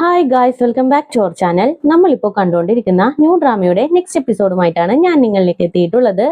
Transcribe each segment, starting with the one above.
Hi guys, welcome back to our channel. നമ്മളിപ്പോൾ കണ്ടുകൊണ്ടിരിക്കുന്ന new ഡ്രാമയുടെ next എപ്പിസോഡുമായിട്ടാണ് ഞാൻ നിങ്ങളിലേക്ക് എത്തിയിട്ടുള്ളത്.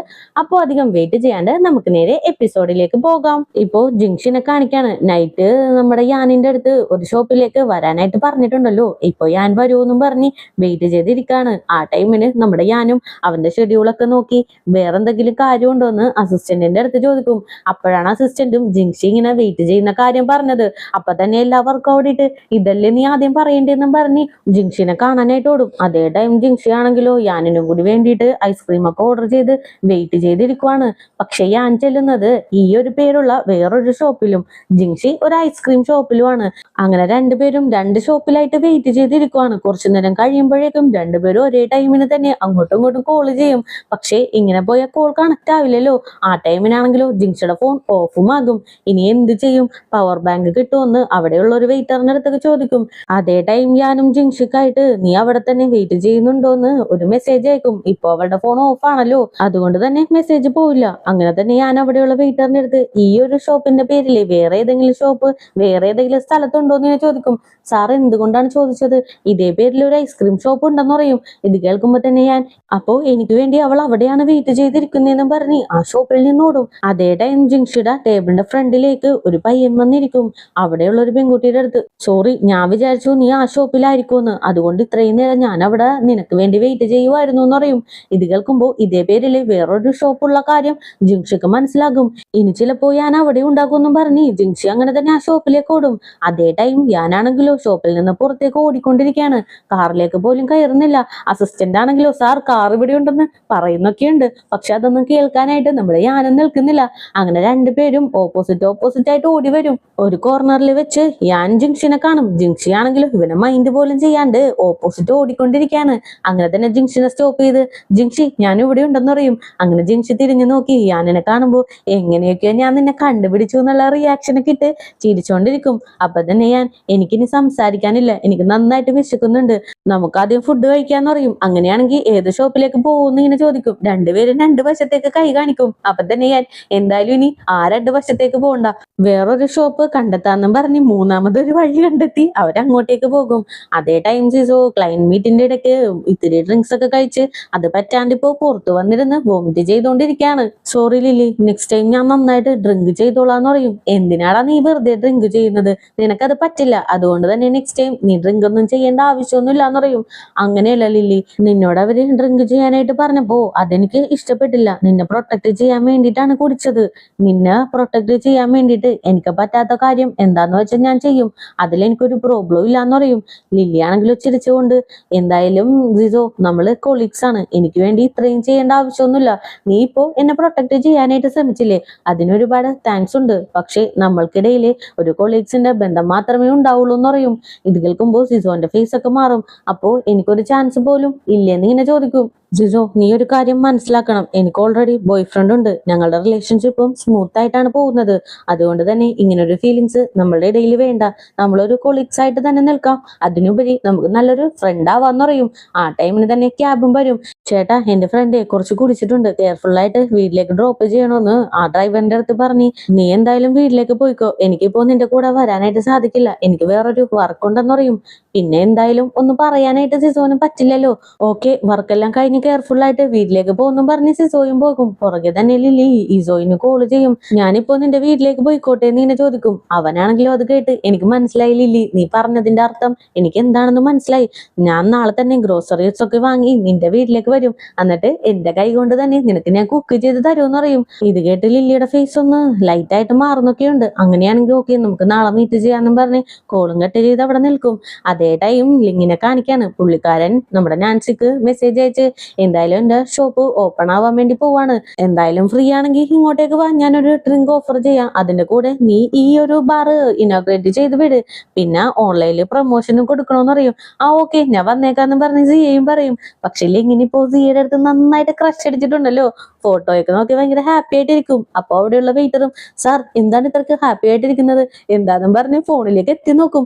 അപ്പോൾ അധികം വെയിറ്റ് ചെയ്യാണ്ട് നമുക്ക് നേരെ എപ്പിസോഡിലേക്ക് പോകാം. ഇപ്പോൾ ജിങ്ഷിനെ കാണിക്കാണ്. നൈറ്റ് നമ്മുടെ യാനിന്റെ അടുത്ത് ഒരു ഷോപ്പിലേക്ക് വരാനായിട്ട് പറഞ്ഞിട്ടുണ്ടല്ലോ. ഇപ്പോൾ യാൻ വരുമെന്നും പറഞ്ഞ് വെയിറ്റ് ചെയ്തിരിക്കാണ്. ആ ടൈമിന് നമ്മുടെ യാനും അവന്റെ ഷെഡ്യൂളൊക്കെ നോക്കി വേറെന്തെങ്കിലും കാര്യമുണ്ടോ എന്ന് അസിസ്റ്റന്റിന്റെ അടുത്ത് ചോദിക്കും. അപ്പോഴാണ് അസിസ്റ്റന്റും ജിങ്ഷി ഇങ്ങനെ വെയിറ്റ് ചെയ്യുന്ന കാര്യം പറഞ്ഞത്. അപ്പൊ തന്നെ എല്ലാവർക്കും ഓടിയിട്ട് ഇതല്ലേ നീ ആദ്യം പറയേണ്ടെന്നും പറഞ്ഞ് ജിങ്ഷിനെ കാണാനായിട്ട് ഓടും. അതേ ടൈം ജിങ്ഷി ആണെങ്കിലോ യാനിനും കൂടി വേണ്ടിയിട്ട് ഐസ്ക്രീം ഒക്കെ ഓർഡർ ചെയ്ത് വെയിറ്റ് ചെയ്തിരിക്കുവാണ്. പക്ഷെ യാൻ ചെല്ലുന്നത് ഈ ഒരു പേരുള്ള വേറൊരു ഷോപ്പിലും ജിങ്ഷി ഒരു ഐസ്ക്രീം ഷോപ്പിലുമാണ്. അങ്ങനെ രണ്ടുപേരും രണ്ട് ഷോപ്പിലായിട്ട് വെയിറ്റ് ചെയ്തിരിക്കുവാണ്. കുറച്ചു നേരം കഴിയുമ്പോഴേക്കും രണ്ടുപേരും ഒരേ ടൈമിന് തന്നെ അങ്ങോട്ടും ഇങ്ങോട്ടും കോൾ ചെയ്യും. പക്ഷെ ഇങ്ങനെ പോയ കോൾ കണക്ട് ആവില്ലല്ലോ. ആ ടൈമിനാണെങ്കിലോ ജിങ്ഷിയുടെ ഫോൺ ഓഫും ആകും. ഇനി എന്ത് ചെയ്യും? പവർ ബാങ്ക് കിട്ടുമെന്ന് അവിടെയുള്ള ഒരു വെയിറ്ററിന്റെ അടുത്തൊക്കെ ചോദിക്കും. അതേ ടൈം യാനും ജിങ്ഷിക്കായിട്ട് നീ അവിടെ തന്നെ വെയിറ്റ് ചെയ്യുന്നുണ്ടോന്ന് ഒരു മെസ്സേജ് അയക്കും. ഇപ്പൊ അവളുടെ ഫോൺ ഓഫ് ആണല്ലോ, അതുകൊണ്ട് തന്നെ മെസ്സേജ് പോവില്ല. അങ്ങനെ തന്നെ ഞാൻ അവിടെയുള്ള വെയിറ്ററിന്റെ അടുത്ത് ഈ ഒരു ഷോപ്പിന്റെ പേരില് വേറെ ഏതെങ്കിലും ഷോപ്പ് വേറെ ഏതെങ്കിലും സ്ഥലത്തുണ്ടോന്ന് ഞാൻ ചോദിക്കും. സാർ എന്തുകൊണ്ടാണ് ചോദിച്ചത്? ഇതേ പേരിൽ ഒരു ഐസ്ക്രീം ഷോപ്പ് ഉണ്ടെന്ന് പറയും. ഇത് കേൾക്കുമ്പോ തന്നെ ഞാൻ അപ്പോ എനിക്ക് വേണ്ടി അവൾ അവിടെയാണ് വെയിറ്റ് ചെയ്തിരിക്കുന്നതെന്നും പറഞ്ഞ് ആ ഷോപ്പിൽ നിന്നോടും. അതേ ടൈം ജിങ്ഷിയുടെ ടേബിളിന്റെ ഫ്രണ്ടിലേക്ക് ഒരു പയ്യൻ വന്നിരിക്കും. അവിടെയുള്ള ഒരു പെൺകുട്ടിയുടെ അടുത്ത് സോറി, ഞാൻ വിചാരിച്ചു നീ ആ ഷോപ്പിലായിരിക്കുമെന്ന്, അതുകൊണ്ട് ഇത്രയും നേരം ഞാൻ അവിടെ നിനക്ക് വേണ്ടി വെയിറ്റ് ചെയ്യുമായിരുന്നു എന്ന് പറയും. ഇത് കേൾക്കുമ്പോൾ ഇതേ പേരില് വേറൊരു ഷോപ്പുള്ള കാര്യം ജിങ്ഷിക്ക് മനസ്സിലാകും. ഇനി ചിലപ്പോ ഞാൻ അവിടെ ഉണ്ടാക്കുമെന്നും പറഞ്ഞ് ജിങ്ഷി അങ്ങനെ തന്നെ ആ ഷോപ്പിലേക്ക് ഓടും. അതേ ടൈം ഞാനാണെങ്കിലോ ഷോപ്പിൽ നിന്ന് പുറത്തേക്ക് ഓടിക്കൊണ്ടിരിക്കുകയാണ്. കാറിലേക്ക് പോലും കയറുന്നില്ല. അസിസ്റ്റന്റ് ആണെങ്കിലോ സാർ കാർ ഇവിടെ ഉണ്ടെന്ന് പറയുന്നൊക്കെയുണ്ട്. പക്ഷെ അതൊന്നും കേൾക്കാനായിട്ട് നമ്മുടെ യാനും നിൽക്കുന്നില്ല. അങ്ങനെ രണ്ടുപേരും ഓപ്പോസിറ്റ് ആയിട്ട് ഓടി വരും. ഒരു കോർണറിൽ വെച്ച് യാൻ ജിങ്ഷിനെ കാണും. ജിങ്ഷി ആണെങ്കിലും ഇവനെ മൈൻഡ് പോലും ചെയ്യാണ്ട് ഓപ്പോസിറ്റ് ഓടിക്കൊണ്ടിരിക്കുകയാണ്. അങ്ങനെ തന്നെ ജിങ്ഷിനെ സ്റ്റോപ്പ് ചെയ്ത് ജിങ്ഷി ഞാൻ ഇവിടെ ഉണ്ടെന്ന് പറയും. അങ്ങനെ ജിങ്ഷി തിരിഞ്ഞു നോക്കി യാനിനെ കാണുമ്പോൾ എങ്ങനെയൊക്കെയോ ഞാൻ നിന്നെ കണ്ടുപിടിച്ചു എന്നുള്ള റിയാക്ഷനൊക്കെ ഇട്ട് ചിരിച്ചോണ്ടിരിക്കും. അപ്പൊ തന്നെ ഞാൻ എനിക്കിനി സംസാരിക്കാനില്ല, എനിക്ക് നന്നായിട്ട് വിശക്കുന്നുണ്ട്, നമുക്ക് ആദ്യം ഫുഡ് കഴിക്കാന്ന് പറയും. അങ്ങനെയാണെങ്കിൽ ഏത് ഷോപ്പിലേക്ക് പോകുമെന്ന് ഇങ്ങനെ ചോദിക്കും. രണ്ടുപേരും രണ്ട് വശത്തേക്ക് കൈ കാണിക്കും. അപ്പൊ തന്നെ ഞാൻ എന്തായാലും ഇനി ആ രണ്ട് വശത്തേക്ക് പോകണ്ട, വേറൊരു ഷോപ്പ് കണ്ടെത്താന്നും പറഞ്ഞ് മൂന്നാമതൊരു വഴി കണ്ടെത്തി അവരങ്ങോട്ടേക്ക് പോകും. അതേ ടൈം സിസോ ക്ലൈന്റ് മീറ്റിന്റെ ഇടയ്ക്ക് ഇത്തിരി ഡ്രിങ്ക്സ് ഒക്കെ കഴിച്ച് അത് പറ്റാണ്ട് ഇപ്പോ പുറത്തു വന്നിരുന്ന് വോമിറ്റ് ചെയ്തോണ്ടിരിക്കുകയാണ്. സോറി ലില്ലി, നെക്സ്റ്റ് ടൈം ഞാൻ നന്നായിട്ട് ഡ്രിങ്ക് ചെയ്തോളാന്ന് പറയും. എന്തിനാടാ നീ വെറുതെ ഡ്രിങ്ക് ചെയ്യുന്നത്? നിനക്കത് പറ്റില്ല, അതുകൊണ്ട് തന്നെ നെക്സ്റ്റ് ടൈം നീ ഡ്രിങ്ക് ഒന്നും ചെയ്യേണ്ട ആവശ്യമൊന്നും ഇല്ലാന്ന് പറയും. അങ്ങനെയല്ല ലില്ലി, നിന്നോട് അവര് ഡ്രിങ്ക് ചെയ്യാനായിട്ട് പറഞ്ഞപ്പോ അതെനിക്ക് ഇഷ്ടപ്പെട്ടില്ല. നിന്നെ പ്രൊട്ടക്ട് ചെയ്യാൻ വേണ്ടിയിട്ടാണ് കുടിച്ചത്. നിന്നെ പ്രൊട്ടക്ട് ചെയ്യാൻ വേണ്ടിയിട്ട് എനിക്ക് പറ്റാത്ത കാര്യം എന്താന്ന് വെച്ചാൽ ഞാൻ ചെയ്യും, അതിലെനിക്കൊരു പ്രോബ്ലം ഇല്ലാന്ന് പറയും. ലില്ലി ആണെങ്കിലും ചിരിച്ചുകൊണ്ട് എന്തായാലും ജിസോ നമ്മള് കൊളീഗ്സ് ആണ്, എനിക്ക് വേണ്ടി ഇത്രയും ചെയ്യേണ്ട ആവശ്യമൊന്നുമില്ല. നീ ഇപ്പോ എന്നെ പ്രൊട്ടക്ട് ചെയ്യാനായിട്ട് ശ്രമിച്ചില്ലേ, അതിനൊരുപാട് താങ്ക്സ് ഉണ്ട്. പക്ഷെ നമ്മൾക്കിടയില് ഒരു കൊളീഗ്സിന്റെ ബന്ധം മാത്രമേ ഉണ്ടാവുള്ളൂ എന്ന് പറയും. ഇത് കേൾക്കുമ്പോൾ സിസോന്റെ ഫേസ് ഒക്കെ മാറും. അപ്പോ എനിക്കൊരു ചാൻസ് പോലും ഇല്ലെന്ന് ഇങ്ങനെ ചോദിക്കും. ജിസോ നീ ഒരു കാര്യം മനസ്സിലാക്കണം, എനിക്ക് ഓൾറെഡി ബോയ് ഫ്രണ്ട് ഉണ്ട്. ഞങ്ങളുടെ റിലേഷൻഷിപ്പും സ്മൂത്ത് ആയിട്ടാണ് പോകുന്നത്. അതുകൊണ്ട് തന്നെ ഇങ്ങനൊരു ഫീലിങ്സ് നമ്മളുടെ ഇടയിൽ വേണ്ട. നമ്മളൊരു കൊളീഗ്സ് ആയിട്ട് തന്നെ നിൽക്കാം. അതിനുപരി നമുക്ക് നല്ലൊരു ഫ്രണ്ട് ആവാന്ന് പറയും. ആ ടൈമിന് തന്നെ ക്യാബും വരും. ചേട്ടാ, എന്റെ ഫ്രണ്ട് കുറച്ച് കുടിച്ചിട്ടുണ്ട്, കെയർഫുൾ ആയിട്ട് വീട്ടിലേക്ക് ഡ്രോപ്പ് ചെയ്യണമെന്ന് ആ ഡ്രൈവറിന്റെ അടുത്ത് പറഞ്ഞ് നീ എന്തായാലും വീട്ടിലേക്ക് പോയിക്കോ, എനിക്കിപ്പോ നിന്റെ കൂടെ വരാനായിട്ട് സാധിക്കില്ല, എനിക്ക് വേറൊരു വർക്ക് ഉണ്ടെന്ന് പറയും. പിന്നെ എന്തായാലും ഒന്നും പറയാനായിട്ട് സിസോനും പറ്റില്ലല്ലോ. ഓക്കെ, വർക്കെല്ലാം കഴിഞ്ഞ് കെയർഫുൾ ആയിട്ട് വീട്ടിലേക്ക് പോകുന്നു പറഞ്ഞ് സിസോയും പോകും. പുറകെ തന്നെ ലില്ലി ഇസോയിന് കോള് ചെയ്യും. ഞാനിപ്പോ നിന്റെ വീട്ടിലേക്ക് പോയിക്കോട്ടെ എന്ന് ഇങ്ങനെ ചോദിക്കും. അവനാണെങ്കിലും അത് കേട്ട് എനിക്ക് മനസ്സിലായി ലില്ലി, നീ പറഞ്ഞതിന്റെ അർത്ഥം എനിക്ക് എന്താണെന്ന് മനസ്സിലായി. ഞാൻ നാളെ തന്നെ ഗ്രോസറീസ് ഒക്കെ വാങ്ങി നിന്റെ വീട്ടിലേക്ക് വരും. എന്നിട്ട് എന്റെ കൈ കൊണ്ട് തന്നെ നിനക്ക് ഞാൻ കുക്ക് ചെയ്ത് തരുമെന്ന് പറയും. ഇത് കേട്ട് ലില്ലിയുടെ ഫേസ് ഒന്ന് ലൈറ്റ് ആയിട്ട് മാറുന്നൊക്കെയുണ്ട്. അങ്ങനെയാണെങ്കിൽ ഓക്കെ, നമുക്ക് നാളെ മീറ്റ് ചെയ്യാന്നും പറഞ്ഞ് കോളും കട്ട് ചെയ്ത് അവിടെ നിൽക്കും. അതേ ടൈം ലിങ്ങിനെ കാണിക്കാണ്. പുള്ളിക്കാരൻ നമ്മുടെ നാൻസിക്ക് മെസ്സേജ് അയച്ച് എന്തായാലും എന്റെ ഷോപ്പ് ഓപ്പൺ ആവാൻ വേണ്ടി പോവാണ്, എന്തായാലും ഫ്രീ ആണെങ്കിൽ ഇങ്ങോട്ടേക്ക് വാ, ഞാനൊരു ഡ്രിങ്ക് ഓഫർ ചെയ്യാം, അതിന്റെ കൂടെ നീ ഈ ഒരു ബാർ ഇനോഗ്രേറ്റ് ചെയ്ത് വിട്, പിന്നെ ഓൺലൈനിൽ പ്രൊമോഷനും കൊടുക്കണോന്ന് പറയും. ആ ഓക്കെ, ഞാൻ വന്നേക്കാന്ന് പറഞ്ഞ് സിയയും പറയും. പക്ഷെ ഇങ്ങനെ ഇപ്പോ സിയയുടെ അടുത്ത് നന്നായിട്ട് ക്രഷ് അടിച്ചിട്ടുണ്ടല്ലോ. ഫോട്ടോയൊക്കെ നോക്കി ഭയങ്കര ഹാപ്പി ആയിട്ടിരിക്കും. അപ്പൊ അവിടെയുള്ള വെയിറ്ററും സാർ എന്താണ് ഇത്രക്ക് ഹാപ്പി ആയിട്ടിരിക്കുന്നത് എന്താന്നും പറഞ്ഞ് ഫോണിലേക്ക് എത്തി നോക്കും.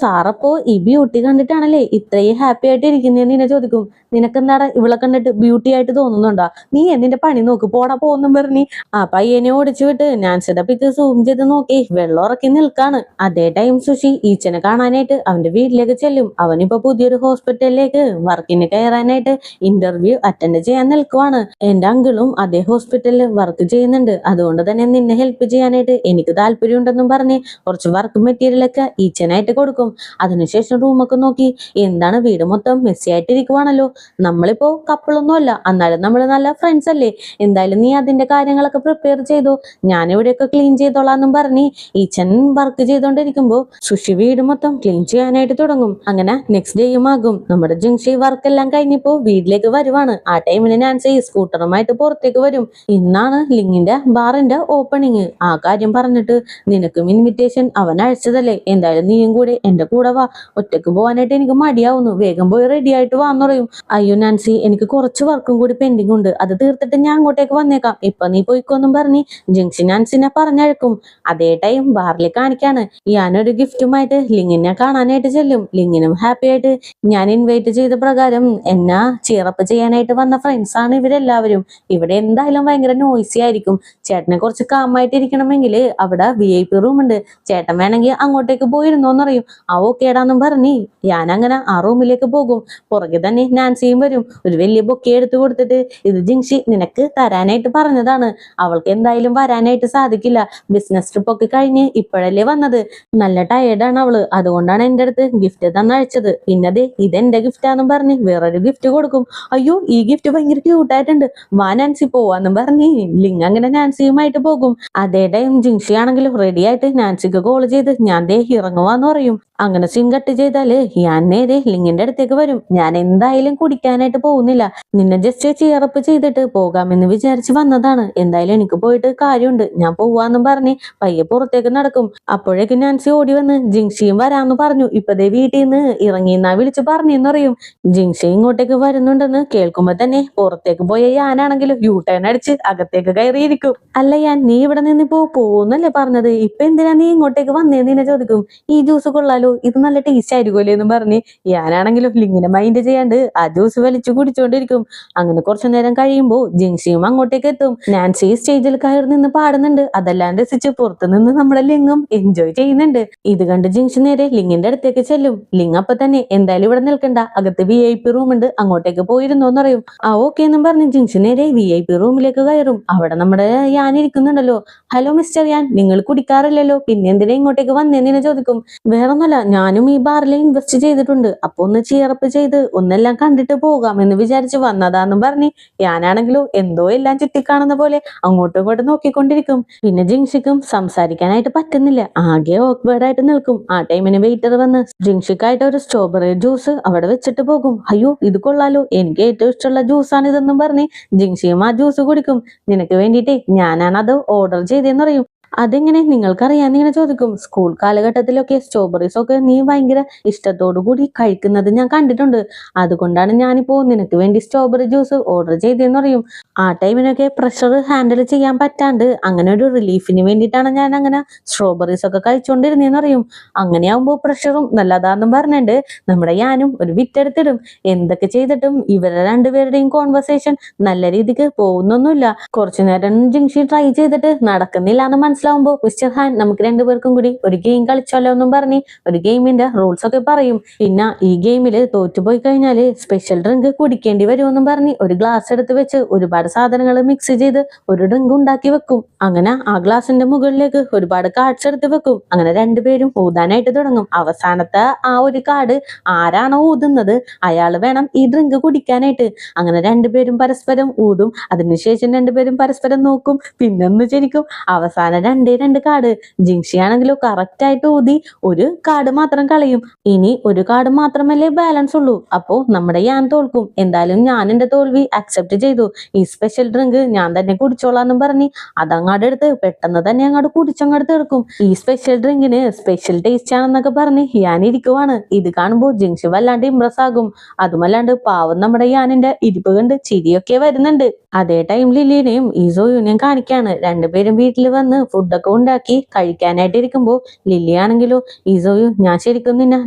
സാറപ്പോ ഈ ബ്യൂട്ടി കണ്ടിട്ടാണല്ലേ ഇത്രയും ഹാപ്പി ആയിട്ട് ഇരിക്കുന്നതെന്ന് ഇങ്ങനെ ചോദിക്കും. നിനക്കെന്താടാ ഇവളെ കണ്ടിട്ട് ബ്യൂട്ടി ആയിട്ട് തോന്നുന്നുണ്ടോ? നീ എന്നിന്റെ പണി നോക്ക്, പോടാ പോന്നും പറഞ്ഞ് ആ പയ്യനെ ഓടിച്ചു വിട്ട് നാൻസിയുടെ പിക്ക് സൂം ചെയ്ത് നോക്കി വെള്ളം ഉറക്കി നിൽക്കാണ്. അതേ ടൈം സുഷി ഈച്ചനെ കാണാനായിട്ട് അവന്റെ വീട്ടിലേക്ക് ചെല്ലും. അവനിപ്പോ പുതിയൊരു ഹോസ്പിറ്റലിലേക്ക് വർക്കിന് കയറാനായിട്ട് ഇന്റർവ്യൂ അറ്റൻഡ് ചെയ്യാൻ നിൽക്കുവാണ്. എന്റെ അങ്കിളും അതേ ഹോസ്പിറ്റലിൽ വർക്ക് ചെയ്യുന്നുണ്ട്, അതുകൊണ്ട് തന്നെ നിന്നെ ഹെൽപ്പ് ചെയ്യാനായിട്ട് എനിക്ക് താല്പര്യം ഉണ്ടെന്നും പറഞ്ഞ് കുറച്ച് വർക്ക് മെറ്റീരിയലൊക്കെ ഈച്ചനായിട്ട് കൊടുക്കും. അതിനുശേഷം റൂമൊക്കെ നോക്കി എന്താണ് വീട് മൊത്തം മെസ്സി ആയിട്ടിരിക്കുവാണല്ലോ. നമ്മളിപ്പോ കപ്പിളൊന്നും അല്ല, എന്നാലും നമ്മൾ നല്ല ഫ്രണ്ട്സ് അല്ലേ, എന്തായാലും നീ അതിന്റെ കാര്യങ്ങളൊക്കെ പ്രിപ്പയർ ചെയ്തു, ഞാനിവിടെയൊക്കെ ക്ലീൻ ചെയ്തോളാന്നും പറഞ്ഞ് ഈച്ചൻ വർക്ക് ചെയ്തോണ്ടിരിക്കുമ്പോ സുഷി വീട് മൊത്തം ക്ലീൻ ചെയ്യാനായിട്ട് തുടങ്ങും. അങ്ങനെ നെക്സ്റ്റ് ഡേയും ആകും. നമ്മുടെ ജിങ്ഷി വർക്ക് എല്ലാം കഴിഞ്ഞപ്പോ വീട്ടിലേക്ക് വരുവാണ്. ആ ടൈമിന് നാൻസി സ്കൂട്ടറുമായിട്ട് പുറത്തേക്ക് വരും. ഇന്നാണ് ലിങ്ങിന്റെ ബാറിന്റെ ഓപ്പണിങ്. ആ കാര്യം പറഞ്ഞിട്ട് നിനക്കും ഇൻവിറ്റേഷൻ അവൻ അയച്ചതല്ലേ, എന്തായാലും നീയും കൂടെ എന്റെ കൂടെ വാ, ഒറ്റക്ക് പോകാനായിട്ട് എനിക്ക് മടിയാവുന്നു, വേഗം പോയി റെഡി ആയിട്ട് വാന്ന് പറയും. അയ്യോ നാൻസി, എനിക്ക് കുറച്ച് വർക്കും കൂടി പെൻഡിങ് ഉണ്ട്, അത് തീർത്തിട്ട് ഞാൻ അങ്ങോട്ടേക്ക് വന്നേക്കാം, ഇപ്പൊ നീ പോയിക്കോന്നും പറഞ്ഞ് ജിങ്ഷി നാൻസിനെ പറഞ്ഞഴക്കും. അതേ ടൈം ബാറിൽ കാണിക്കാണ്. ഞാനൊരു ഗിഫ്റ്റുമായിട്ട് ലിങ്ങിനെ കാണാനായിട്ട് ചെല്ലും. ലിങ്ങിനും ഹാപ്പി ആയിട്ട് ഞാൻ ഇൻവൈറ്റ് ചെയ്ത പ്രകാരം എന്നെ ചീറപ്പ് ചെയ്യാനായിട്ട് വന്ന ഫ്രണ്ട്സ് ആണ് ഇവരെല്ലാവരും. ഇവിടെ എന്തായാലും ഭയങ്കര നോയ്സി ആയിരിക്കും, ചേട്ടനെ കുറച്ച് കാമായിട്ട് ഇരിക്കണമെങ്കിൽ അവിടെ VIP റൂം ഉണ്ട്, ചേട്ടൻ വേണമെങ്കിൽ അങ്ങോട്ടേക്ക് പോയിരുന്നോന്ന് പറയും. ആ ഓക്കേടാന്നും പറഞ്ഞ് ഞാൻ അങ്ങനെ ആ റൂമിലേക്ക് പോകും. പുറകെ തന്നെ നാൻസിയും വരും. ഒരു വലിയ ബൊക്കെ എടുത്തു കൊടുത്തിട്ട് ഇത് ജിങ്ഷി നിനക്ക് തരാനായിട്ട് പറഞ്ഞതാണ്, അവൾക്ക് എന്തായാലും വരാനായിട്ട് സാധിക്കില്ല, ബിസിനസ് ട്രിപ്പ് ഒക്കെ കഴിഞ്ഞ് ഇപ്പോഴല്ലേ വന്നത്, നല്ല ടയേർഡാണ് അവള്, അതുകൊണ്ടാണ് എന്റെ അടുത്ത് ഗിഫ്റ്റ് തന്നയച്ചത്, പിന്നെ ഇതെന്റെ ഗിഫ്റ്റാന്നും പറഞ്ഞ് വേറൊരു ഗിഫ്റ്റ് കൊടുക്കും. അയ്യോ ഈ ഗിഫ്റ്റ് ഭയങ്കര ക്യൂട്ടായിട്ടുണ്ട്, വാ നാൻസി പോവാന്നും പറഞ്ഞ് ലിങ് അങ്ങനെ നാൻസിയുമായിട്ട് പോകും. അതേ ടൈം ജിങ്ഷി ആണെങ്കിലും റെഡി ആയിട്ട് നാൻസിക്ക് കോൾ ചെയ്ത് ഞാൻ ദേ ഇറങ്ങുവാന്ന് പറയും. അങ്ങനെ സിം കട്ട് ചെയ്താല് ഞാൻ നേരെ ലിങ്ങിന്റെ അടുത്തേക്ക് വരും. ഞാൻ എന്തായാലും കുടിക്കാനായിട്ട് പോകുന്നില്ല, നിന്നെ ജസ്റ്റ് ചിയറപ്പ് ചെയ്തിട്ട് പോകാമെന്ന് വിചാരിച്ച് വന്നതാണ്, എന്തായാലും എനിക്ക് പോയിട്ട് കാര്യമുണ്ട്, ഞാൻ പോവാന്നും പറഞ്ഞ് പയ്യെ പുറത്തേക്ക് നടക്കും. അപ്പോഴേക്കും നാൻസി ഓടി വന്ന് ജിങ്ഷിയും വരാന്ന് പറഞ്ഞു, ഇപ്പതേ വീട്ടിൽ നിന്ന് ഇറങ്ങിന്നാ വിളിച്ച് പറഞ്ഞെന്ന് പറയും. ജിങ്ഷി ഇങ്ങോട്ടേക്ക് വരുന്നുണ്ടെന്ന് കേൾക്കുമ്പോ തന്നെ പുറത്തേക്ക് പോയ ഞാനാണെങ്കിലും യൂട്ടേൺ അടിച്ച് അകത്തേക്ക് കയറിയിരിക്കും. അല്ല നീ ഇവിടെ നിന്ന് പോകുന്നല്ലേ പറഞ്ഞത്, ഇപ്പൊ എന്തിനാ നീ ഇങ്ങോട്ടേക്ക് വന്നേന്ന് നിന്നെ ചോദിക്കും. ഈ ജ്യൂസ് കൊള്ളാലോ, ഇത് നല്ല ടേസ്റ്റ് ആയിരിക്കുമല്ലേ എന്നും പറഞ്ഞ് ഞാനാണെങ്കിലും ലിങ്ങിനെ മൈൻഡ് ചെയ്യാണ്ട് ആ ജ്യൂസ് വലിച്ചു കുടിച്ചോണ്ടിരിക്കും. അങ്ങനെ കുറച്ചു നേരം കഴിയുമ്പോ ജിങ്ഷിയും അങ്ങോട്ടേക്ക് എത്തും. നാൻസി സ്റ്റേജിൽ കയറി നിന്ന് പാടുന്നുണ്ട്, അതെല്ലാം രസിച്ച് പുറത്തു നിന്ന് നമ്മുടെ ലിങ്ങും എൻജോയ് ചെയ്യുന്നുണ്ട്. ഇത് കണ്ട് ജിങ്ഷി നേരെ ലിങ്ങിന്റെ അടുത്തേക്ക് ചെല്ലും. ലിങ് അപ്പൊ തന്നെ എന്തായാലും ഇവിടെ നിൽക്കണ്ട, അകത്ത് VIP റൂം ഉണ്ട്, അങ്ങോട്ടേക്ക് പോയിരുന്നോന്ന് പറയും. ആ ഓക്കെ എന്നും പറഞ്ഞ് ജിങ്ഷി നേരെ VIP റൂമിലേക്ക് കയറും. അവിടെ നമ്മുടെ യാൻ ഇരിക്കുന്നുണ്ടല്ലോ. ഹലോ മിസ്റ്റർ യാൻ, നിങ്ങൾ കുടിക്കാറില്ലല്ലോ, പിന്നെ എന്തിനാ ഇങ്ങോട്ടേക്ക് വന്നേന്നിനെ ചോദിക്കും. വേറൊന്നുമല്ല, ഞാനും ഈ ബാറിൽ ഇൻവെസ്റ്റ് ചെയ്തിട്ടുണ്ട്, അപ്പൊ ഒന്ന് ചിയറപ്പ് ചെയ്ത് ഒന്നെല്ലാം കണ്ടിട്ട് പോകാമെന്ന് വിചാരിച്ച് വന്നതാന്നും പറഞ്ഞ് ഞാനാണെങ്കിലോ എന്തോ എല്ലാം ചുറ്റിക്കാണുന്ന പോലെ അങ്ങോട്ടും ഇങ്ങോട്ടും നോക്കിക്കൊണ്ടിരിക്കും. പിന്നെ ജിങ്ഷിക്കും സംസാരിക്കാനായിട്ട് പറ്റുന്നില്ല, ആകെ ഓക്വേർഡ് ആയിട്ട് നിൽക്കും. ആ ടൈമിന് വെയിറ്റർ വന്ന് ജിങ്ഷിക്കായിട്ട് ഒരു സ്ട്രോബെറി ജ്യൂസ് അവിടെ വെച്ചിട്ട് പോകും. അയ്യോ ഇത് കൊള്ളാലോ, എനിക്ക് ഏറ്റവും ഇഷ്ടമുള്ള ജ്യൂസാണ് ഇതെന്നും പറഞ്ഞ് ജിങ്ഷിയും ആ ജ്യൂസ് കുടിക്കും. നിനക്ക് വേണ്ടിയിട്ട് ഞാനാണ് അത് ഓർഡർ ചെയ്തതെന്ന് പറയും. അതെങ്ങനെ നിങ്ങൾക്കറിയാന്ന് ഇങ്ങനെ ചോദിക്കും. സ്കൂൾ കാലഘട്ടത്തിലൊക്കെ സ്ട്രോബെറീസ് ഒക്കെ നീ ഭയങ്കര ഇഷ്ടത്തോടു കൂടി കഴിക്കുന്നത് ഞാൻ കണ്ടിട്ടുണ്ട്, അതുകൊണ്ടാണ് ഞാനിപ്പോ നിനക്ക് വേണ്ടി സ്ട്രോബെറി ജ്യൂസ് ഓർഡർ ചെയ്തതെന്ന് പറയും. ആ ടൈമിനൊക്കെ പ്രഷർ ഹാൻഡിൽ ചെയ്യാൻ പറ്റാണ്ട് അങ്ങനെ ഒരു റിലീഫിന് വേണ്ടിയിട്ടാണ് ഞാൻ അങ്ങനെ സ്ട്രോബെറീസ് ഒക്കെ കഴിച്ചുകൊണ്ടിരുന്നേന്ന് പറയും. അങ്ങനെയാവുമ്പോ പ്രഷറും നല്ലതാന്നും പറഞ്ഞിട്ട് നമ്മുടെ ഞാനും ഒരു വിറ്റെടുത്തിടും. എന്തൊക്കെ ചെയ്തിട്ടും ഇവരെ രണ്ടുപേരുടെയും കോൺവെർസേഷൻ നല്ല രീതിക്ക് പോകുന്നൊന്നുമില്ല. കുറച്ചു നേരം ജിങ്ഷി ട്രൈ ചെയ്തിട്ട് നടക്കുന്നില്ല എന്ന് മനസ്സിലാവുമ്പോ മിസ്റ്റർ ഹാൻ നമുക്ക് രണ്ടുപേർക്കും കൂടി ഒരു ഗെയിം കളിച്ചാലോ എന്നും പറഞ്ഞ് ഒരു ഗെയിമിന്റെ റൂൾസ് ഒക്കെ പറയും. പിന്നെ ഈ ഗെയിമില് തോറ്റുപോയി കഴിഞ്ഞാല് സ്പെഷ്യൽ ഡ്രിങ്ക് കുടിക്കേണ്ടി വരുമെന്നും പറഞ്ഞ് ഒരു ഗ്ലാസ് എടുത്ത് വെച്ച് ഒരുപാട് സാധനങ്ങൾ മിക്സ് ചെയ്ത് ഒരു ഡ്രിങ്ക് ഉണ്ടാക്കി വെക്കും. അങ്ങനെ ആ ഗ്ലാസിന്റെ മുകളിലേക്ക് ഒരുപാട് കാർഡ്സ് എടുത്ത് വെക്കും. അങ്ങനെ രണ്ടുപേരും ഊതാനായിട്ട് തുടങ്ങും. അവസാനത്തെ ആ ഒരു കാർഡ് ആരാണോ ഊതുന്നത് അയാൾ വേണം ഈ ഡ്രിങ്ക് കുടിക്കാനായിട്ട്. അങ്ങനെ രണ്ടുപേരും പരസ്പരം ഊതും. അതിനുശേഷം രണ്ടുപേരും പരസ്പരം നോക്കും, പിന്നൊന്ന് ശരിക്കും. അവസാനം രണ്ട് കാർഡ്. ജിങ്ഷി ആണെങ്കിലോ കറക്റ്റ് ആയിട്ട് ഊതി ഒരു കാർഡ് മാത്രം കളയും. ഇനി ഒരു കാർഡ് മാത്രമല്ലേ ബാലൻസ് ഉള്ളൂ, അപ്പോ നമ്മുടെ ഞാൻ തോൽക്കും. എന്തായാലും ഞാൻ എന്റെ തോൽവി അക്സെപ്റ്റ് ചെയ്തു, ഈ സ്പെഷ്യൽ ഡ്രിങ്ക് ഞാൻ തന്നെ കുടിച്ചോളാന്നും പറഞ്ഞ് അതങ്ങാട് എടുത്ത് പെട്ടെന്ന് തന്നെ അങ്ങോട്ട് കുടിച്ചങ്ങോട്ട് തീർക്കും. ഈ സ്പെഷ്യൽ ഡ്രിങ്കിന് സ്പെഷ്യൽ ടേസ്റ്റ് ആണെന്നൊക്കെ പറഞ്ഞ് ഞാൻ ഇരിക്കുവാണ്. ഇത് കാണുമ്പോൾ ജിങ്ഷി വല്ലാണ്ട് ഇംപ്രസ് ആകും. അതുമല്ലാണ്ട് പാവം നമ്മുടെ യാനിന്റെ ഇരിപ്പ് കണ്ട് ചിരിയൊക്കെ വരുന്നുണ്ട്. അതേ ടൈം ലില്ലിനെയും ഈസോയുനെയും കാണിക്കാണ്. രണ്ടുപേരും വീട്ടിൽ വന്ന് ഫുഡൊക്കെ ഉണ്ടാക്കി കഴിക്കാനായിട്ട് ഇരിക്കുമ്പോ ലില്ലി ആണെങ്കിലോ ഈസോയു ഞാൻ ശരിക്കും നിന്നെ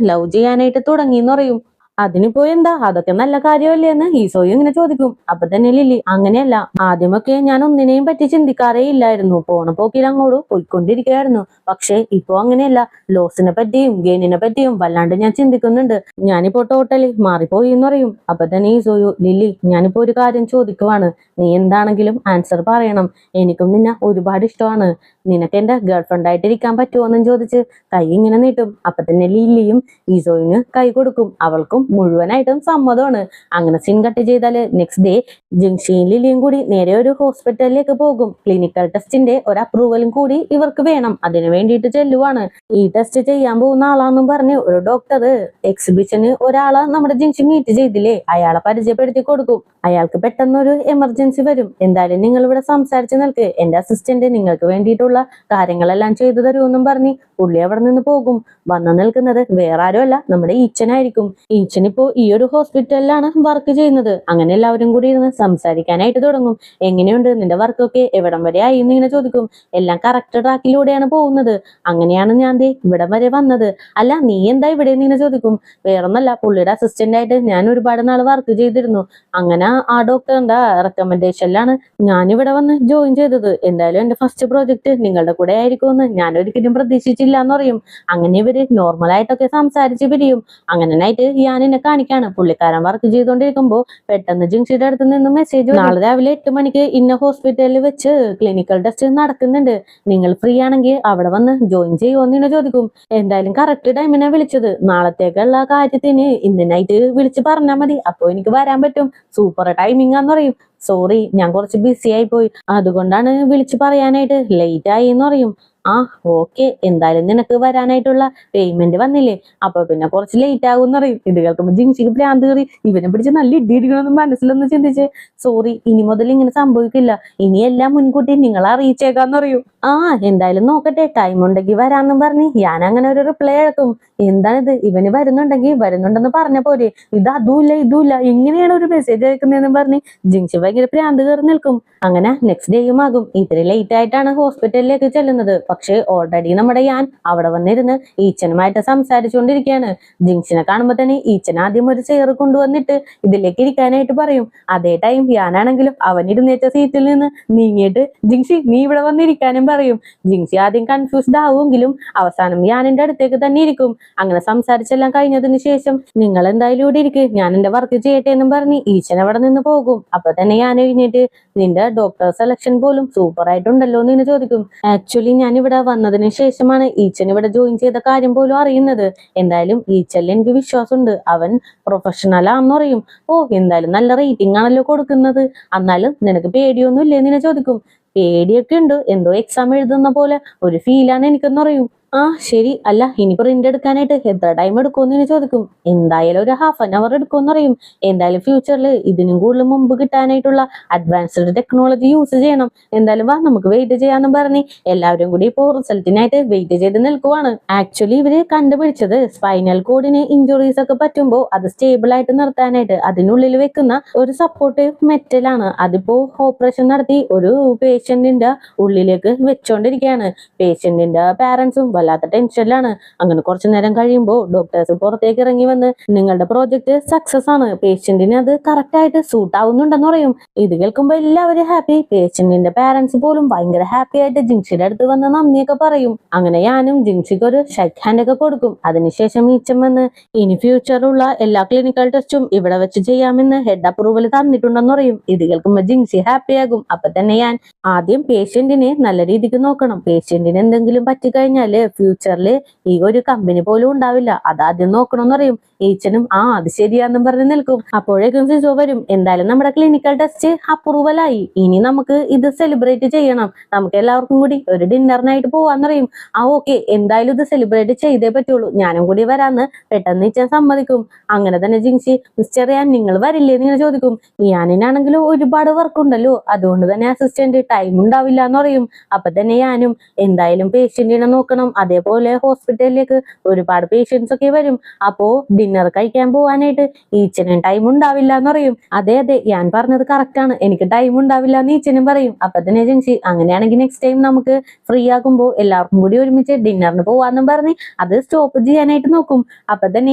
ലവ് ചെയ്യാനായിട്ട് തുടങ്ങിന്ന് പറയും. അതിനിപ്പോ എന്താ, അതൊക്കെ നല്ല കാര്യമല്ലേ എന്ന് ഈസോയും ഇങ്ങനെ ചോദിക്കും. അപ്പൊ തന്നെ ലില്ലി, അങ്ങനെയല്ല, ആദ്യമൊക്കെ ഞാൻ ഒന്നിനെയും പറ്റി ചിന്തിക്കാറേ ഇല്ലായിരുന്നു, പോണ പോക്കിൽ അങ്ങോട്ട് പോയിക്കൊണ്ടിരിക്കുകയായിരുന്നു. പക്ഷെ ഇപ്പൊ അങ്ങനെയല്ല, ലോസിനെ പറ്റിയും ഗെയിനിനെ പറ്റിയും വല്ലാണ്ട് ഞാൻ ചിന്തിക്കുന്നുണ്ട്. ഞാനിപ്പോ ടോട്ടലി മാറിപ്പോയി എന്ന് പറയും. അപ്പൊ തന്നെ ഈസോയു, ലില്ലി ഞാനിപ്പോ ഒരു കാര്യം ചോദിക്കുവാണ്, നീ എന്താണെങ്കിലും ആൻസർ പറയണം. എനിക്കും നിന്നെ ഒരുപാട് ഇഷ്ടമാണ്. നിനക്ക് എന്റെ ഗേൾഫ്രണ്ട് ആയിട്ട് ഇരിക്കാൻ പറ്റുമോ എന്നും ചോദിച്ച് കൈ ഇങ്ങനെ നീട്ടും. അപ്പൊ തന്നെ ലില്ലിയും ഈസോയിന് കൈ കൊടുക്കും. അവൾക്കും മുഴുവനായിട്ടും സമ്മതമാണ്. അങ്ങനെ സീൻ കട്ട് ചെയ്താല് നെക്സ്റ്റ് ഡേ ജിങ്ഷിയും ലില്ലിയും കൂടി നേരെ ഒരു ഹോസ്പിറ്റലിലേക്ക് പോകും. ക്ലിനിക്കൽ ടെസ്റ്റിന്റെ ഒരു അപ്രൂവലും കൂടി ഇവർക്ക് വേണം. അതിനു വേണ്ടിയിട്ട് ചെല്ലുവാണ്. ഈ ടെസ്റ്റ് ചെയ്യാൻ പോകുന്ന ആളാന്നും പറഞ്ഞ് ഒരു ഡോക്ടർ എക്സിബിഷന് ഒരാളെ നമ്മുടെ ജിങ്ഷി മീറ്റ് ചെയ്തില്ലേ, അയാളെ പരിചയപ്പെടുത്തി കൊടുക്കും. അയാൾക്ക് പെട്ടെന്നൊരു എമർജൻസി വരും. എന്തായാലും നിങ്ങൾ ഇവിടെ സംസാരിച്ച് നിൽക്ക്, എന്റെ അസിസ്റ്റന്റ് നിങ്ങൾക്ക് വേണ്ടിയിട്ടുള്ള കാര്യങ്ങളെല്ലാം ചെയ്തു തരുമെന്നും പറഞ്ഞ് പുള്ളി അവിടെ നിന്ന് പോകും. വന്നു നിൽക്കുന്നത് വേറെ ആരുമല്ല, നമ്മുടെ ഈച്ചനായിരിക്കും. ഈച്ചൻ ഇപ്പോ ഈ ഒരു ഹോസ്പിറ്റലിലാണ് വർക്ക് ചെയ്യുന്നത്. അങ്ങനെ എല്ലാവരും കൂടി ഇരുന്ന് സംസാരിക്കാനായിട്ട് തുടങ്ങും. എങ്ങനെയുണ്ട് നിന്റെ വർക്കൊക്കെ, എവിടം വരെ ആയി എന്ന് ഇങ്ങനെ ചോദിക്കും. എല്ലാം കറക്റ്റ് ട്രാക്കിലൂടെയാണ് പോകുന്നത്. അങ്ങനെയാണ് ഞാൻ ദേ ഇവിടം വരെ വന്നത്. അല്ല നീ എന്താ ഇവിടെ ഇങ്ങനെ ചോദിക്കും. വേറൊന്നല്ല, പുള്ളിയുടെ അസിസ്റ്റന്റ് ആയിട്ട് ഞാൻ ഒരുപാട് നാൾ വർക്ക് ചെയ്തിരുന്നു. അങ്ങനെ ആ ഡോക്ടറിന്റെ റെക്കമെൻഡേഷനിലാണ് ഞാൻ ഇവിടെ വന്ന് ജോയിൻ ചെയ്തത്. എന്തായാലും എന്റെ ഫസ്റ്റ് പ്രോജക്റ്റ് നിങ്ങളുടെ കൂടെ ആയിരിക്കുമെന്ന് ഞാൻ ഒരിക്കലും പ്രതീക്ഷിച്ചില്ല എന്ന് പറയും. അങ്ങനെ ഇവര് നോർമലായിട്ടൊക്കെ സംസാരിച്ച് പിരിയും. അങ്ങനെ നൈറ്റ് ഞാൻ എന്നെ കാണിക്കാണ്. പുള്ളിക്കാരൻ വർക്ക് ചെയ്തോണ്ടിരിക്കുമ്പോ പെട്ടെന്ന് ജിങ്ഷിയുടെ അടുത്ത് നിന്ന് മെസ്സേജ്, നാളെ രാവിലെ 8 മണിക്ക് ഇന്ന ഹോസ്പിറ്റലിൽ വെച്ച് ക്ലിനിക്കൽ ടെസ്റ്റ് നടക്കുന്നുണ്ട്, നിങ്ങൾ ഫ്രീ ആണെങ്കിൽ അവിടെ വന്ന് ജോയിൻ ചെയ്യുമോന്ന് ഇങ്ങനെ ചോദിക്കും. എന്തായാലും കറക്റ്റ് ടൈമിനാ വിളിച്ചത്. നാളത്തേക്കുള്ള കാര്യത്തിന് ഇന്ന് നൈറ്റ് വിളിച്ച് പറഞ്ഞാൽ മതി, അപ്പൊ എനിക്ക് വരാൻ പറ്റും. സൂപ്പർ ടൈമിംഗ് ആന്ന് പറയും. സോറി, ഞാൻ കുറച്ച് ബിസി ആയി പോയി, അതുകൊണ്ടാണ് വിളിച്ചു പറയാനായിട്ട് ലേറ്റ് ആയി എന്ന് പറയും. ആ ഓക്കെ, എന്തായാലും നിനക്ക് വരാനായിട്ടുള്ള പേയ്മെന്റ് വന്നില്ലേ, അപ്പൊ പിന്നെ കുറച്ച് ലേറ്റ് ആകും പറയും. ഇത് കേൾക്കുമ്പോൾ ജിങ്ഷിക്ക് ഭ്രാന്ത് കയറി. ഇവനെ പിടിച്ച് നല്ല ഇടിയിടിക്കണമെന്ന് മനസ്സിലൊന്ന് ചിന്തിച്ച്, സോറി ഇനി മുതൽ ഇങ്ങനെ സംഭവിക്കില്ല, ഇനി എല്ലാം മുൻകൂട്ടി നിങ്ങളെ അറിയിച്ചേക്കാന്ന് പറയും. ആ എന്തായാലും നോക്കട്ടെ, ടൈം ഉണ്ടെങ്കിൽ വരാന്നും പറഞ്ഞ് ഞാൻ അങ്ങനെ ഒരു റിപ്ലൈ അയക്കും. എന്താണിത്, ഇവന് വരുന്നുണ്ടെന്ന് പറഞ്ഞ പോരെ, ഇത് അതുമില്ല ഇതുമില്ല, എങ്ങനെയാണ് ഒരു മെസ്സേജ് അയക്കുന്നതെന്ന് പറഞ്ഞ് ജിങ്ഷി ഭയങ്കര ഭ്രാന്ത് കയറി നിൽക്കും. അങ്ങനെ നെക്സ്റ്റ് ഡേയും ആകും. ഇത്തിരി ലേറ്റ് ആയിട്ടാണ് ഹോസ്പിറ്റലിലേക്ക് ചെല്ലുന്നത്. പക്ഷെ ഓൾറെഡി നമ്മുടെ ഞാൻ അവിടെ വന്നിരുന്ന് ഈച്ചനുമായിട്ട് സംസാരിച്ചുകൊണ്ടിരിക്കുകയാണ്. ജിങ്ഷിനെ കാണുമ്പോ തന്നെ ഈച്ചൻ ആദ്യം ഒരു ചെയർ കൊണ്ടുവന്നിട്ട് ഇതിലേക്ക് ഇരിക്കാനായിട്ട് പറയും. അതേ ടൈം ഞാനാണെങ്കിലും അവൻ ഇരുന്നേറ്റ സീറ്റിൽ നിന്ന് നീങ്ങിയിട്ട് ജിങ്ഷി നീ ഇവിടെ വന്നിരിക്കാനും പറയും. ജിങ്ഷി ആദ്യം കൺഫ്യൂസ്ഡ് ആവുമെങ്കിലും അവസാനം ഞാൻ എന്റെ അടുത്തേക്ക് തന്നെ ഇരിക്കും. അങ്ങനെ സംസാരിച്ചെല്ലാം കഴിഞ്ഞതിന് ശേഷം നിങ്ങൾ എന്തായാലും ഇവിടെ ഇരിക്ക്, ഞാൻ എന്റെ വർക്ക് ചെയ്യട്ടെ എന്നും പറഞ്ഞ് ഈച്ചൻ അവിടെ നിന്ന് പോകും. അപ്പൊ തന്നെ ഞാൻ എഴുന്നേറ്റ്, നിന്റെ ഡോക്ടർ സെലക്ഷൻ പോലും സൂപ്പർ ആയിട്ടുണ്ടല്ലോ എന്ന് ചോദിക്കും. ആക്ച്വലി ഞാൻ ഇവിടെ വന്നതിന് ശേഷമാണ് ഈച്ചൻ ഇവിടെ ജോയിൻ ചെയ്ത കാര്യം പോലും അറിയുന്നത്. എന്തായാലും ഈച്ചലിൽ എനിക്ക് വിശ്വാസമുണ്ട്, അവൻ പ്രൊഫഷണൽ ആണെന്ന് പറയും. ഓ എന്തായാലും നല്ല റേറ്റിംഗ് ആണല്ലോ കൊടുക്കുന്നത്, എന്നാലും നിനക്ക് പേടിയൊന്നും ഇല്ലേ എന്ന് ചോദിക്കും. പേടിയൊക്കെ ഉണ്ട്, എന്തോ എക്സാം എഴുതുന്ന പോലെ ഒരു ഫീലാണ് എനിക്കെന്ന് പറയും. ആ ശരി, അല്ല ഇനി പ്രിന്റ് എടുക്കാനായിട്ട് എത്ര ടൈം എടുക്കുമെന്ന് ചോദിക്കും. എന്തായാലും ഒരു ഹാഫ് ആൻ അവർ എടുക്കുമെന്ന് പറയും. എന്തായാലും ഫ്യൂച്ചറിൽ ഇതിനും കൂടുതൽ മുമ്പ് കിട്ടാനായിട്ടുള്ള അഡ്വാൻസ്ഡ് ടെക്നോളജി യൂസ് ചെയ്യണം. എന്തായാലും വാ നമുക്ക് വെയിറ്റ് ചെയ്യാന്നും പറഞ്ഞ് എല്ലാവരും കൂടി ഇപ്പോൾ റിസൾട്ടിനായിട്ട് വെയിറ്റ് ചെയ്ത് നിൽക്കുവാണ്. ആക്ച്വലി ഇവര് കണ്ടുപിടിച്ചത് സ്പൈനൽ കോഡിന് ഇഞ്ചുറീസ് ഒക്കെ പറ്റുമ്പോൾ അത് സ്റ്റേബിൾ ആയിട്ട് നിർത്താനായിട്ട് അതിനുള്ളിൽ വെക്കുന്ന ഒരു സപ്പോർട്ടീവ് മെറ്റലാണ്. അതിപ്പോ ഓപ്പറേഷൻ നടത്തി ഒരു പേഷ്യന്റിന്റെ ഉള്ളിലേക്ക് വെച്ചോണ്ടിരിക്കുകയാണ്. പേഷ്യന്റിന്റെ പാരന്റ്സും വല്ലാത്ത ടെൻഷനിലാണ്. അങ്ങനെ കുറച്ചു നേരം കഴിയുമ്പോൾ ഡോക്ടേഴ്സ് പുറത്തേക്ക് ഇറങ്ങി വന്ന് നിങ്ങളുടെ പ്രോജക്റ്റ് സക്സസ് ആണ്, പേഷ്യന്റിന് അത് കറക്റ്റ് ആയിട്ട് സൂട്ട് ആവുന്നുണ്ടെന്ന് പറയും. ഇത് കേൾക്കുമ്പോൾ എല്ലാവരും ഹാപ്പി. പേഷ്യന്റിന്റെ പാരന്റ്സ് പോലും ഭയങ്കര ഹാപ്പി ആയിട്ട് ജിങ്ഷിയുടെ അടുത്ത് വന്ന് നന്ദിയൊക്കെ പറയും. അങ്ങനെ ഞാനും ജിങ്ഷിക്ക് ഒരു ഷെയ്ക്ക് ഹാൻഡ് ഒക്കെ കൊടുക്കും. അതിനുശേഷം ഈച്ചം വന്ന് ഇനി ഫ്യൂച്ചറുള്ള എല്ലാ ക്ലിനിക്കൽ ടെസ്റ്റും ഇവിടെ വെച്ച് ചെയ്യാമെന്ന് ഹെഡ് അപ്രൂവൽ തന്നിട്ടുണ്ടെന്ന് പറയും. ഇത് കേൾക്കുമ്പോൾ ജിങ്ഷി ഹാപ്പി ആകും. അപ്പൊ തന്നെ ഞാൻ ആദ്യം പേഷ്യന്റിനെ നല്ല രീതിക്ക് നോക്കണം. പേഷ്യന്റിന് എന്തെങ്കിലും പറ്റിക്കഴിഞ്ഞാല് ഫ്യൂച്ചറിൽ ഈ ഒരു കമ്പനി പോലും ഉണ്ടാവില്ല, അതാദ്യം നോക്കണമെന്ന് പറയും. ഈച്ചനും ആ അത് ശരിയാന്നും പറഞ്ഞ് നിൽക്കും. അപ്പോഴേക്കും സിസോ വരും. എന്തായാലും നമ്മുടെ ക്ലിനിക്കൽ ടെസ്റ്റ് അപ്രൂവൽ ആയി, ഇനി നമുക്ക് ഇത് സെലിബ്രേറ്റ് ചെയ്യണം, നമുക്ക് എല്ലാവർക്കും കൂടി ഒരു ഡിന്നറിനായിട്ട് പോവാന്ന് പറയും. ആ ഓക്കെ, എന്തായാലും ഇത് സെലിബ്രേറ്റ് ചെയ്തേ പറ്റുള്ളൂ, ഞാനും കൂടി വരാന്ന് പെട്ടെന്ന് ഈച്ചൻ സമ്മതിക്കും. അങ്ങനെ തന്നെ ജിങ്ഷി, മിസ്റ്റർ റിയാൻ നിങ്ങൾ വരില്ലേ എന്ന് ചോദിക്കും. ഞാനാണെങ്കിലും ഒരുപാട് വർക്ക് ഉണ്ടല്ലോ, അതുകൊണ്ട് തന്നെ അസിസ്റ്റന്റ് ടൈം ഉണ്ടാവില്ല എന്ന് പറയും. അപ്പൊ തന്നെ ഞാനും എന്തായാലും പേഷ്യന്റിനെ നോക്കണം, അതേപോലെ ഹോസ്പിറ്റലിലേക്ക് ഒരുപാട് പേഷ്യൻസ് ഒക്കെ വരും. അപ്പോ ഡിന്നർ കഴിക്കാൻ പോവാനായിട്ട് ഈച്ചനും ടൈം ഉണ്ടാവില്ല എന്ന് പറയും. അതെ അതെ, ഞാൻ പറഞ്ഞത് കറക്റ്റ് ആണ്, എനിക്ക് ടൈം ഉണ്ടാവില്ല എന്ന് ഈച്ചനും പറയും. അപ്പൊ തന്നെ ജിൻഷി, അങ്ങനെയാണെങ്കിൽ നെക്സ്റ്റ് ടൈം നമുക്ക് ഫ്രീ ആകുമ്പോൾ എല്ലാവർക്കും കൂടി ഒരുമിച്ച് ഡിന്നറിന് പോവാന്നും പറഞ്ഞ് അത് സ്റ്റോപ്പ് ചെയ്യാനായിട്ട് നോക്കും. അപ്പൊ തന്നെ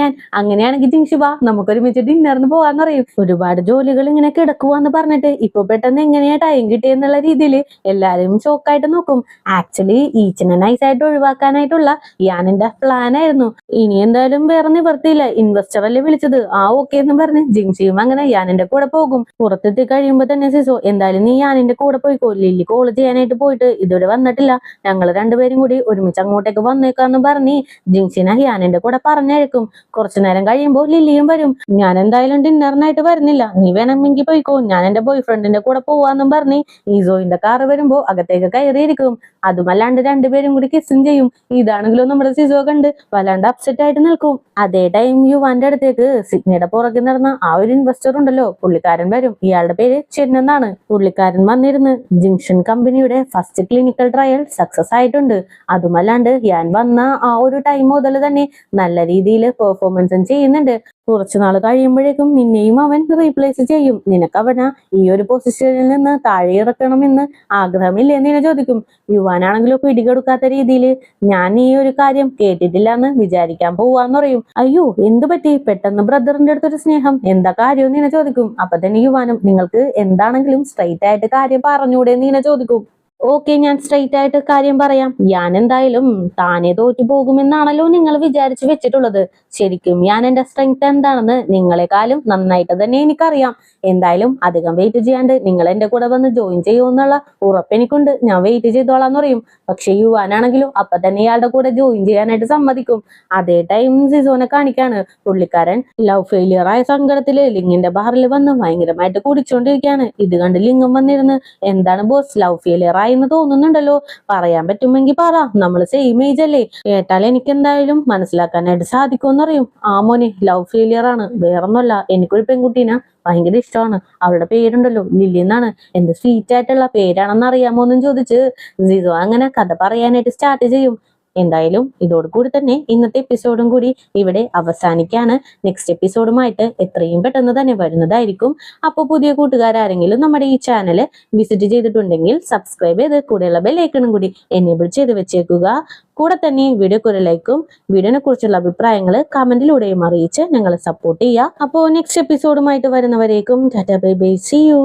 ഞാൻ, അങ്ങനെയാണെങ്കിൽ ജിൻഷി വാ, നമുക്ക് ഒരുമിച്ച് ഡിന്നറിന് പോവാന്ന് പറയും. ഒരുപാട് ജോലികൾ ഇങ്ങനെ കിടക്കുവാന്ന് പറഞ്ഞിട്ട് ഇപ്പൊ പെട്ടെന്ന് എങ്ങനെയാ ടൈം കിട്ടിയെന്നുള്ള രീതിയിൽ എല്ലാരും ഷോക്കായിട്ട് നോക്കും. ആക്ച്വലി ഈച്ചനെ നൈസായിട്ട് ഒഴിവാക്കാനായിട്ടുള്ള യാനിന്റെ പ്ലാൻ ആയിരുന്നു. ഇനി എന്തായാലും വേറെ നിവർത്തിയില്ല, ഇൻവെസ്റ്റർ അല്ലേ വിളിച്ചത്, ആ ഓക്കെ എന്ന് പറഞ്ഞ് ജിൻഷിയും അങ്ങനെ യാനിന്റെ കൂടെ പോകും. പുറത്തെത്തി കഴിയുമ്പോ തന്നെ സിസോ, എന്തായാലും നീ യാനിന്റെ കൂടെ പോയിക്കോ, ലില്ലി കോള് ചെയ്യാനായിട്ട് പോയിട്ട് ഇതുവരെ വന്നിട്ടില്ല, ഞങ്ങൾ രണ്ടുപേരും കൂടി ഒരുമിച്ച് അങ്ങോട്ടേക്ക് വന്നേക്കാന്ന് പറഞ്ഞ് ജിൻഷിനെ യാനിന്റെ കൂടെ പറഞ്ഞയക്കും. കുറച്ചു നേരം കഴിയുമ്പോൾ ലില്ലിയും വരും. ഞാൻ എന്തായാലും ഡിന്നറിനായിട്ട് വരുന്നില്ല, നീ വേണമെങ്കിൽ പോയിക്കോ, ഞാൻ എന്റെ ബോയ് ഫ്രണ്ടിന്റെ കൂടെ പോവാന്നും പറഞ്ഞ് ഈസോയിന്റെ കാറ് വരുമ്പോ അകത്തേക്ക് കയറിയിരിക്കും. അതുമല്ലാണ്ട് രണ്ടുപേരും കൂടി കിസ്സും ചെയ്യും. ഇതാണെങ്കിലും നമ്മുടെ സിസോ കണ്ട് വല്ലാണ്ട് അപ്സെറ്റ് ആയിട്ട് നിൽക്കും. അതേ ടൈം യുവാന്റെ അടുത്തേക്ക് സിഗ്നയുടെ പുറകെ നടന്ന ആ ഒരു ഇൻവെസ്റ്റർ ഉണ്ടല്ലോ, പുള്ളിക്കാരൻ വരും. ഇയാളുടെ പേര് ചെൻ എന്നാണ്. പുള്ളിക്കാരൻ വന്നിരുന്ന് ജിങ്ഷൻ കമ്പനിയുടെ ഫസ്റ്റ് ക്ലിനിക്കൽ ട്രയൽ സക്സസ് ആയിട്ടുണ്ട്, അതുമല്ലാണ്ട് ഞാൻ വന്ന ആ ഒരു ടൈം മുതൽ തന്നെ നല്ല രീതിയിൽ പെർഫോമൻസും ചെയ്യുന്നുണ്ട്. കുറച്ചുനാൾ കഴിയുമ്പോഴേക്കും നിന്നെയും അവൻ റീപ്ലേസ് ചെയ്യും, നിനക്ക് അവനാ ഈ ഒരു പൊസിഷനിൽ നിന്ന് താഴെ ഇറക്കണമെന്ന് ആഗ്രഹമില്ലേ എന്ന് ചോദിക്കും. യുവാനാണെങ്കിലും പിടികൊടുക്കാത്ത രീതിയിൽ, ഞാൻ ഈ ഒരു കാര്യം കേട്ടിട്ടില്ല എന്ന് വിചാരിക്കാൻ പോവാന്ന് പറയും. അയ്യോ എന്തു പറ്റി, പെട്ടെന്ന് ബ്രദറിന്റെ അടുത്തൊരു സ്നേഹം, എന്താ കാര്യം എന്ന് ചോദിക്കും. അപ്പൊ തന്നെ യുവാനും, നിങ്ങൾക്ക് എന്താണെങ്കിലും സ്ട്രൈറ്റ് ആയിട്ട് കാര്യം പറഞ്ഞൂടെ എന്ന് ചോദിക്കും. ഓക്കെ, ഞാൻ സ്ട്രൈറ്റ് ആയിട്ട് കാര്യം പറയാം. ഞാൻ എന്തായാലും താനെ തോറ്റു പോകുമെന്നാണല്ലോ നിങ്ങൾ വിചാരിച്ചു വെച്ചിട്ടുള്ളത്. ശരിക്കും ഞാൻ എന്റെ സ്ട്രെങ്ത് എന്താണെന്ന് നിങ്ങളെക്കാളും നന്നായിട്ട് തന്നെ എനിക്കറിയാം. എന്തായാലും അധികം വെയിറ്റ് ചെയ്യാണ്ട് നിങ്ങൾ എന്റെ കൂടെ വന്ന് ജോയിൻ ചെയ്യുമെന്നുള്ള ഉറപ്പെനിക്കുണ്ട്, ഞാൻ വെയിറ്റ് ചെയ്തോളാന്ന് പറയും. പക്ഷെ യുവാനാണെങ്കിലും അപ്പൊ തന്നെ ഇയാളുടെ കൂടെ ജോയിൻ ചെയ്യാനായിട്ട് സമ്മതിക്കും. അതേ ടൈം സിസോനെ കാണിക്കാണ്. പുള്ളിക്കാരൻ ലവ് ഫെയിലിയർ ആയ സങ്കടത്തില് ലിങ്ങിന്റെ ബാറിൽ വന്ന് ഭയങ്കരമായിട്ട് കുടിച്ചോണ്ടിരിക്കുകയാണ്. ഇത് കണ്ട് ലിംഗം വന്നിരുന്ന്, എന്താണ് ബോസ്, ലവ് ഫെയിലിയർ ആയെന്ന് തോന്നുന്നുണ്ടല്ലോ, പറയാൻ പറ്റുമെങ്കിൽ പറ, നമ്മൾ സെയിം ഏജ് അല്ലേ, കേട്ടാൽ എനിക്ക് എന്തായാലും മനസ്സിലാക്കാനായിട്ട് സാധിക്കുമെന്ന് പറയും. ആ മോനെ, ലവ് ഫെയിലിയർ ആണ്, വേറൊന്നുമല്ല, എനിക്കൊരു പെൺകുട്ടീനെ ഭയങ്കര ഇഷ്ടമാണ്, അവളുടെ പേരുണ്ടല്ലോ ലില്ലി എന്നാണ്, എന്ത് സ്വീറ്റ് ആയിട്ടുള്ള പേരാണെന്ന് അറിയാമോ എന്നും ചോദിച്ച് സിസോ അങ്ങനെ കഥ പറയാനായിട്ട് സ്റ്റാർട്ട് ചെയ്യും. എന്തായാലും ഇതോടുകൂടി തന്നെ ഇന്നത്തെ എപ്പിസോഡും കൂടി ഇവിടെ അവസാനിക്കാണ്. നെക്സ്റ്റ് എപ്പിസോഡുമായിട്ട് എത്രയും പെട്ടെന്ന് തന്നെ വരുന്നതായിരിക്കും. അപ്പോൾ പുതിയ കൂട്ടുകാരെങ്കിലും നമ്മുടെ ഈ ചാനൽ വിസിറ്റ് ചെയ്തിട്ടുണ്ടെങ്കിൽ സബ്സ്ക്രൈബ് ചെയ്ത് കൂടെയുള്ള ബെല്ലൈക്കണും കൂടി എനേബിൾ ചെയ്ത് വെച്ചേക്കുക. കൂടെ തന്നെ വീഡിയോക്ക് ഒരു ലൈക്കും, വീഡിയോനെ കുറിച്ചുള്ള അഭിപ്രായങ്ങൾ കമന്റിലൂടെയും അറിയിച്ച് ഞങ്ങളെ സപ്പോർട്ട് ചെയ്യുക. അപ്പോൾ നെക്സ്റ്റ് എപ്പിസോഡുമായിട്ട് വരുന്നവരേക്കും tata bye bye, see U.